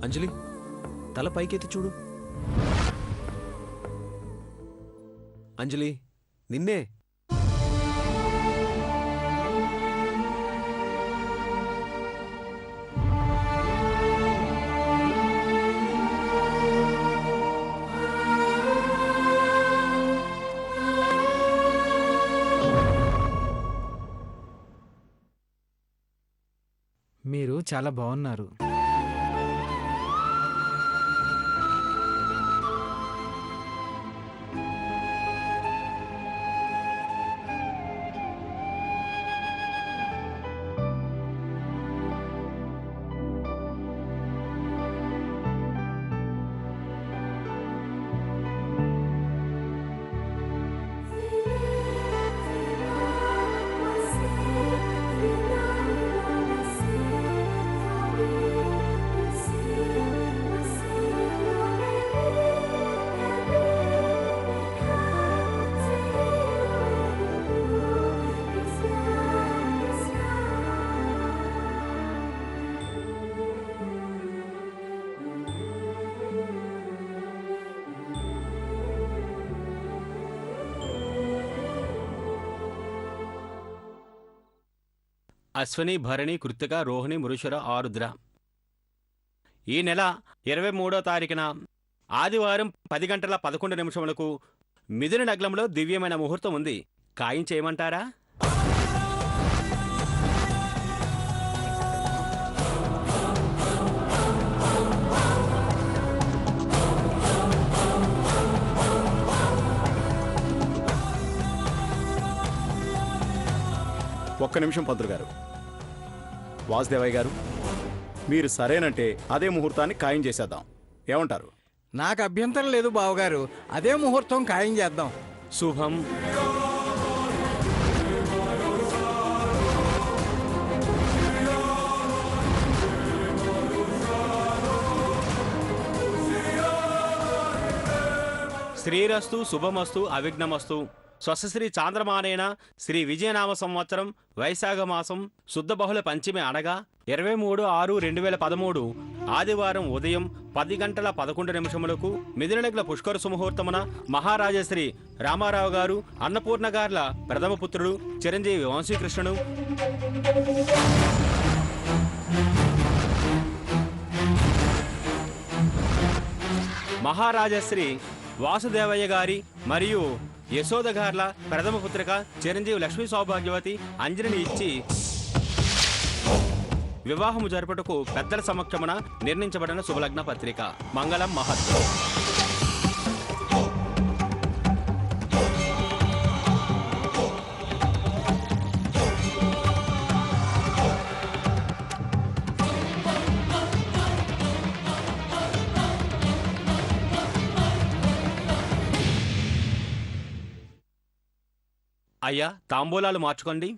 అంజలి, తల పైకెత్తి చూడు. అంజలి, నిన్నే. మీరు చాలా బాగున్నారు. అశ్వని, భరణి, కృత్తిక, రోహిణి, మృషర, ఆరుద్ర. ఈ నెల 23వ తారీఖున ఆదివారం 10 గంటల 11 నిమిషములకు మిథున నగ్నంలో దివ్యమైన ముహూర్తం ఉంది. ఖాయం చేయమంటారా? ఒక్క నిమిషం పంతులు గారు. వాసుదేవయ్య గారు, మీరు సరేనంటే అదే ముహూర్తాన్ని ఖాయం చేసేద్దాం. ఏమంటారు? నాకు అభ్యంతరం లేదు బావగారు, అదే ముహూర్తం ఖాయం చేద్దాం. శుభం. శ్రీరస్తు, శుభమస్తు, అవిఘ్నమస్తు. స్వశ్రీ చాంద్రమానేన శ్రీ విజయనామ సంవత్సరం వైశాఖ మాసం శుద్ధ బహుళ పంచమి అనగా 23/6/2013 ఆదివారం ఉదయం 10 గంటల 11 నిమిషములకు మిథునలగ్న పుష్కర సుముహూర్తమున మహారాజశ్రీ రామారావు గారు, అన్నపూర్ణ గార్ల ప్రథమ పుత్రుడు చిరంజీవి వంశీకృష్ణుడు, మహారాజశ్రీ వాసుదేవయ్య గారి మరియు యశోద గార్ల ప్రథమ పుత్రిక చిరంజీవి లక్ష్మీ సౌభాగ్యవతి అంజలిని ఇచ్చి వివాహము జరుపుటకు పెద్దల సమక్షమున నిర్ణయించబడిన శుభలగ్న పత్రిక. మంగళం మహత్. అయ్యా, తాంబూలాలు మార్చుకోండి.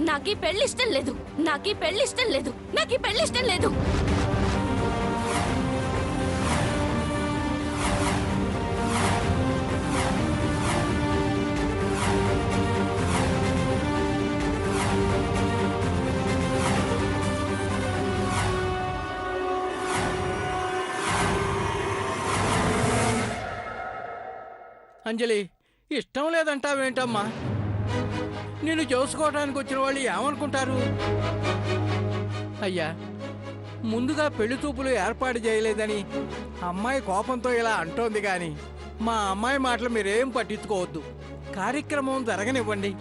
నాకీ పెళ్ళిష్టం లేదు, నాకీ పెళ్ళిష్టం లేదు, నాకీ పెళ్ళిష్టం లేదు. అంజలి, ఇష్టం లేదంటావేంటమ్మా? నిన్ను చూసుకోవడానికి వచ్చిన వాళ్ళు ఏమనుకుంటారు? అయ్యా, ముందుగా పెళ్లి చూపులు ఏర్పాటు చేయలేదని అమ్మాయి కోపంతో ఇలా అంటోంది కానీ మా అమ్మాయి మాటలు మీరేం పట్టించుకోవద్దు. కార్యక్రమం జరగనివ్వండి.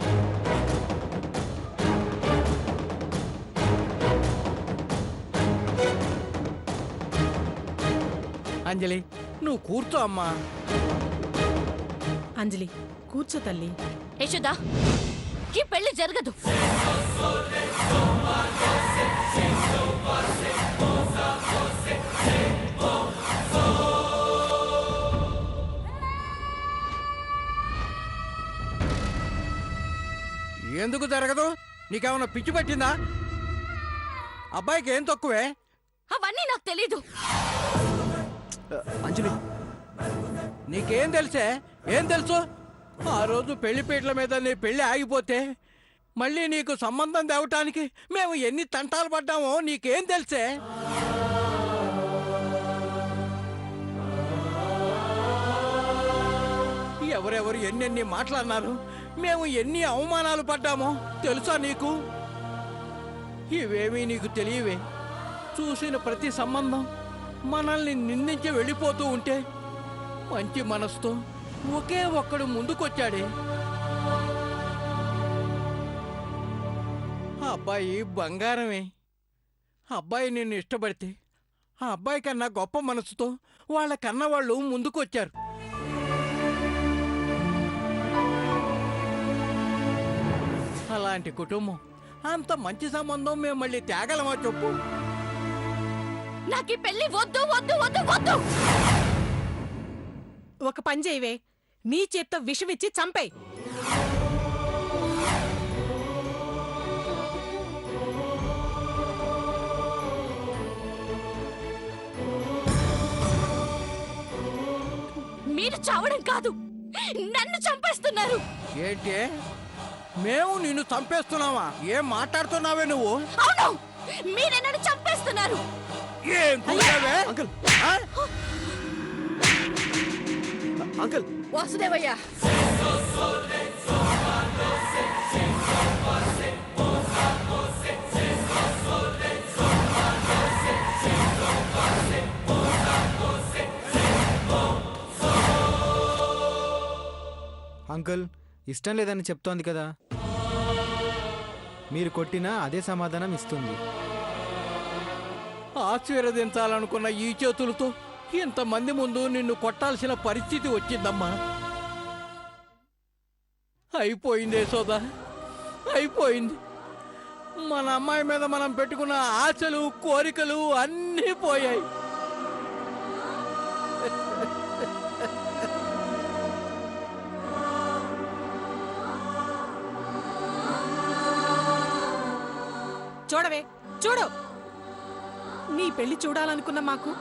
అంజలి, నువ్వు కూర్చో అమ్మా. అంజలి కూర్చో తల్లి. యశోదా, ఈ పెళ్లి జరగదు. ఎందుకు జరగదు? నీకేమన్నా పిచ్చి పట్టిందా? అబ్బాయికి ఏం తక్కువే? అవన్నీ నాకు తెలీదు. అంజలి, నీకేం తెలుసే? ఏం తెలుసు? ఆ రోజు పెళ్లిపీటల మీద నీ పెళ్లి ఆగిపోతే మళ్ళీ నీకు సంబంధం తేవటానికి మేము ఎన్ని తంటాలు పడ్డామో నీకేం తెలుసే? ఎవరెవరు ఎన్నెన్ని మాట్లాడినారు, మేము ఎన్ని అవమానాలు పడ్డామో తెలుసా నీకు? ఇవేమీ నీకు తెలియవే. చూసిన ప్రతి సంబంధం మనల్ని నిందించి వెళ్ళిపోతూ ఉంటే మంచి మనసుతో ఒకే ఒక్కడు ముందుకొచ్చాడే. ఆ అబ్బాయి బంగారమే. ఆ అబ్బాయి నిన్ను ఇష్టపడితే ఆ అబ్బాయి కన్నా గొప్ప మనసుతో వాళ్ళ కన్నవాళ్ళు ముందుకొచ్చారు. అలాంటి కుటుంబం, అంత మంచి సంబంధం మేము మళ్ళీ తేగలమా చెప్పు? నాకు ఈ పెళ్లి వద్దు వద్దు వద్దు వద్దు. ఒక పని చేయవే, నీ చేత్తో విషం ఇచ్చి చంపేయ్. మీరు చావడం కాదు, నన్ను చంపేస్తున్నారు. ఏంటి, మేము నిన్ను చంపేస్తున్నావా? ఏం మాట్లాడుతున్నావే నువ్వు? అవును, మీరే నన్ను చంపేస్తున్నారు. ఏం కూడావే? అంకుల్, ఆ? అంకుల్, వాసుదేవయ్య, అంకుల్ ఇష్టం లేదని చెప్తోంది కదా, మీరు కొట్టినా అదే సమాధానం ఇస్తుంది. ఆశీర్వదించాలనుకున్న ఈ చేతులతో ఇంతమంది ముందు నిన్ను కొట్టాల్సిన పరిస్థితి వచ్చిందమ్మా. అయిపోయింది యశోదా, అయిపోయింది. మన అమ్మాయి మీద మనం పెట్టుకున్న ఆశలు, కోరికలు అన్నీ పోయాయి. చూడవే, చూడు. నీ పెళ్లి చూడాలనుకున్న మాకు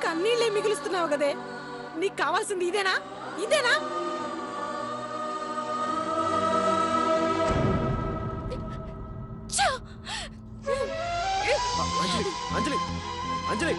కన్నీళ్ళే మిగులుస్తున్నావు కదే. నీకు కావాల్సింది ఇదేనా? ఇదేనా? ఛ! అంజలి, అంజలి, అంజలి.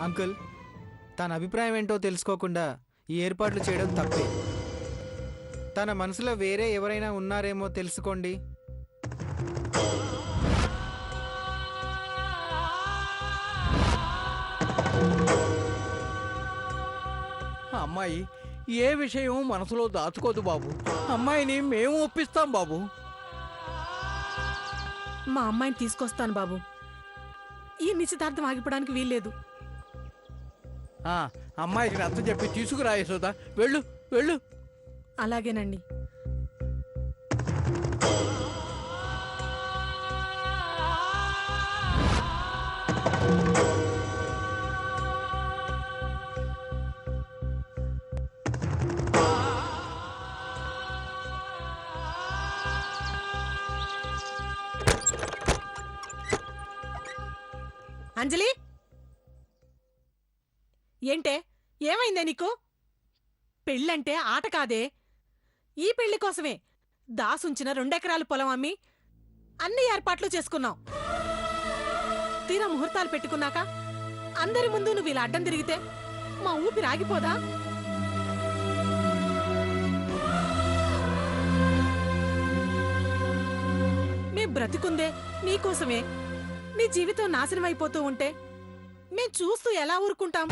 అంకుల్, తన అభిప్రాయం ఏంటో తెలుసుకోకుండా ఈ ఏర్పాట్లు చేయడం తప్పే. తన మనసులో వేరే ఎవరైనా ఉన్నారేమో తెలుసుకోండి. అమ్మాయి ఏ విషయం మనసులో దాచుకోదు బాబు. అమ్మాయిని మేము ఒప్పిస్తాం బాబు. మా అమ్మాయిని తీసుకొస్తాను బాబు. ఈ నిశ్చితార్థం ఆగిపోవడానికి వీల్లేదు. అమ్మాయికి నచ్చ చెప్పి తీసుకురా యశోదా. వెళ్ళు, వెళ్ళు. అలాగేనండి. అంజలి ఏంటే ఏమైందే నీకు? పెళ్ళంటే ఆట కాదే. ఈ పెళ్లి కోసమే దాసుంచిన 2 ఎకరాల పొలం అమ్మి అన్ని ఏర్పాట్లు చేసుకున్నాం. తీరా ముహూర్తాలు పెట్టుకున్నాక అందరి ముందు నువ్వు ఇలా అడ్డం తిరిగితే మా ఊపిరి ఆగిపోదా? మేం బ్రతికుందే నీకోసమే. నీ జీవితం నాశనం అయిపోతూ ఉంటే మేం చూస్తూ ఎలా ఊరుకుంటాం?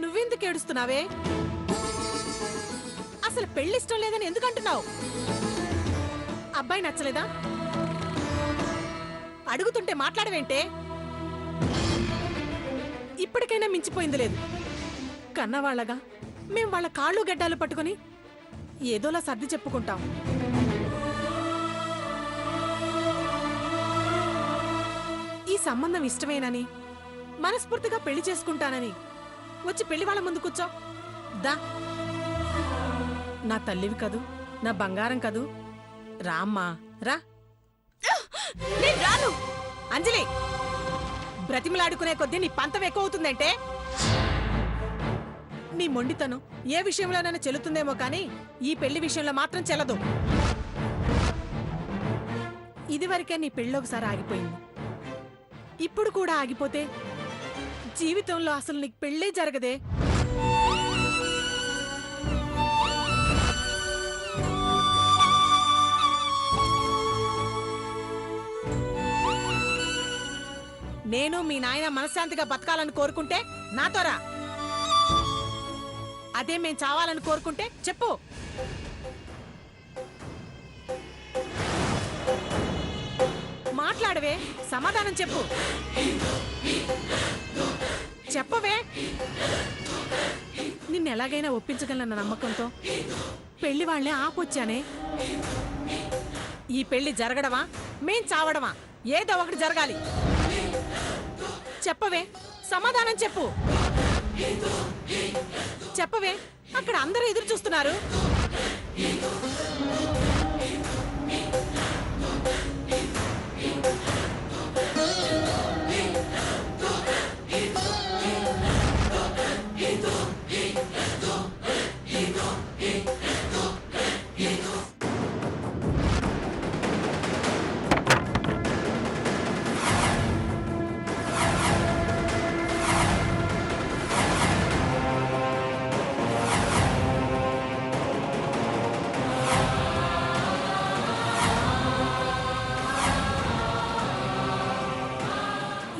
నువ్వెందుకు ఏడుస్తున్నావే? అసలు పెళ్ళిష్టం లేదని ఎందుకంటున్నావు? అబ్బాయి నచ్చలేదా? అడుగుతుంటే మాట్లాడవేంటే? ఇప్పటికైనా మించిపోయింది లేదు. కన్నవాళ్లగా మేం వాళ్ళ కాళ్ళు గడ్డాలు పట్టుకుని ఏదోలా సర్ది చెప్పుకుంటాం. ఈ సంబంధం ఇష్టమేనని మనస్ఫూర్తిగా పెళ్లి చేసుకుంటానని వచ్చి పెళ్లి వాళ్ళ ముందు కూర్చో. దా, నా తల్లివి కదూ, నా బంగారం కదూ, రామ్మా రా. నేను రాను. అంజలి, బ్రతిమలాడుకునే కొద్దీ నీ పంతం ఎక్కువ అవుతుందంటే నీ మొండితనం ఏ విషయంలోనైనా చెల్లుతుందేమో కానీ ఈ పెళ్లి విషయంలో మాత్రం చెల్లదు. ఇదివరకే నీ పెళ్ళి ఒకసారి ఆగిపోయింది, ఇప్పుడు కూడా ఆగిపోతే జీవితంలో అసలు నీకు పెళ్ళే జరగదే. నేను మీ నాయన మనశ్శాంతిగా బతకాలని కోరుకుంటే నాతో రా. అదే మేం చావాలని కోరుకుంటే చెప్పు. మాట్లాడవే, సమాధానం చెప్పు. చెప్పవే. నిన్నెలాగైనా ఒప్పించగలన్న నమ్మకంతో పెళ్లి వాళ్లే ఆపొచ్చానే. ఈ పెళ్లి జరగడమా మేం చావడమా ఏదో ఒకటి జరగాలి. చెప్పవే, సమాధానం చెప్పు. చెప్పవే, అక్కడ అందరూ ఎదురు చూస్తున్నారు.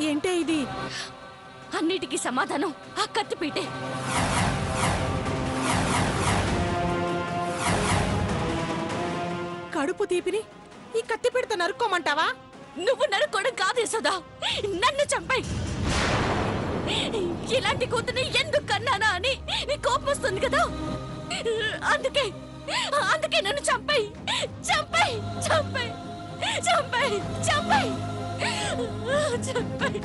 ఏంటే ఇది? అన్నిటికీ సమాధానం ఆ కత్తిపీటే. కడుపు తీపిని ఈ కత్తిపీటతో నరుక్కోమంటావా? నువ్వు నరుక్కోవడం కాదు యశోదా, నన్ను చంపాయి. ఇలాంటి కూతుని ఎందుకు కన్నానా అని కోపం వస్తుంది కదా, అందుకే అందుకే నన్ను చంపాయి చంపాయి చంపాయి చంపాయి చంపాయి చంపాయి.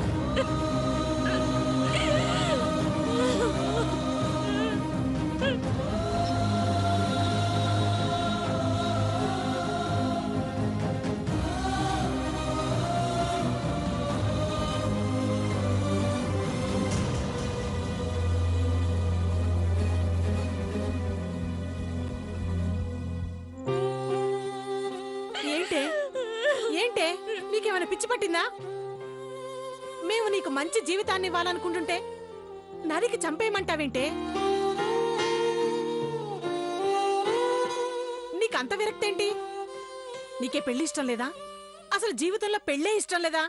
ఏంటే ఏంటే నీకేమైనా పిచ్చి పట్టిందా? మేము నీకు మంచి జీవితాన్ని ఇవ్వాలనుకుంటుంటే నరికి చంపేయమంటావేంటే? నీకంత విరక్తేంటి? నీకే పెళ్లి ఇష్టం లేదా? అసలు జీవితంలో పెళ్ళే ఇష్టం లేదా?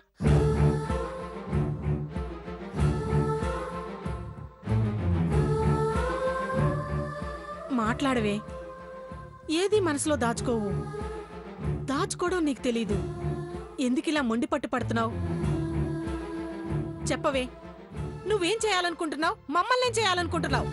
మాట్లాడవే. ఏది మనసులో దాచుకోవు. దాచుకోవడం నీకు తెలీదు. ఎందుకిలా మొండి పట్టు పడుతున్నావు? చెప్పవే, నువ్వేం చేయాలనుకుంటున్నావు? మమ్మల్ని ఏం చేయాలనుకుంటున్నావు?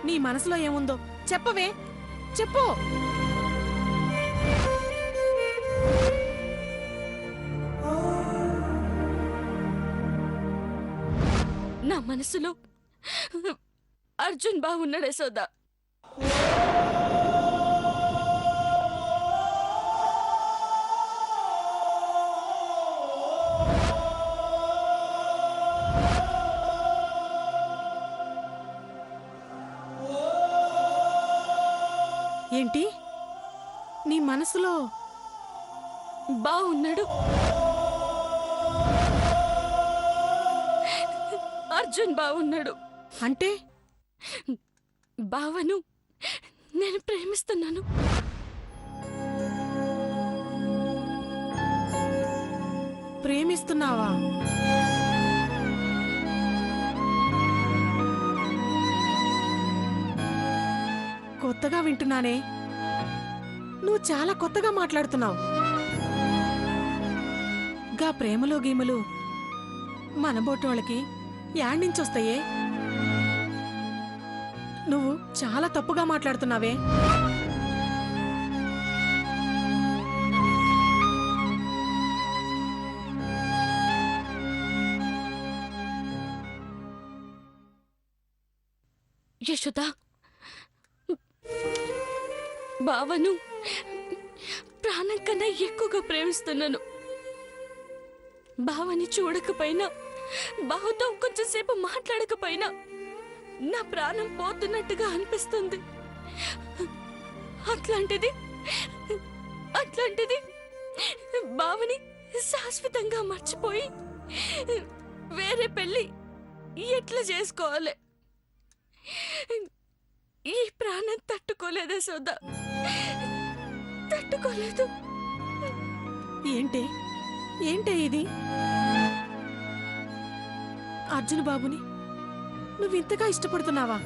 నీ మనసులో ఏముందో చెప్పవే, చెప్పు. నా మనసులో అర్జున్ బాగున్నాడు యశోద. ఏంటి నీ మనసులో బాగున్నాడు. అర్జున్ బాగున్నాడు. అంటే బావను నేను ప్రేమిస్తున్నాను. ప్రేమిస్తున్నావా? కొత్తగా వింటున్నానే. నువ్వు చాలా కొత్తగా మాట్లాడుతున్నావు. గా ప్రేమలో గీమలు మన బోటోళ్ళకి యాడ్నించొస్తాయే. నువ్వు చాలా తప్పుగా మాట్లాడుతున్నావే. యశోద, బావను ప్రాణం కన్నా ఎక్కువగా ప్రేమిస్తున్నాను. బావని చూడకపోయినా, బావతో కొంచెంసేపు మాట్లాడకపోయినా నా ప్రాణం పోతున్నట్టుగా అనిపిస్తుంది. అట్లాంటిది బావని శాశ్వతంగా మర్చిపోయి వేరే పెళ్లి ఎట్లా చేసుకోవాలి? ఈ ప్రాణం తట్టుకోలేదే సోదా, తట్టుకోలేదు. ఏంటే ఇది? అర్జున్ బాబుని నువ్వింతగా ఇష్టపడుతున్నావా?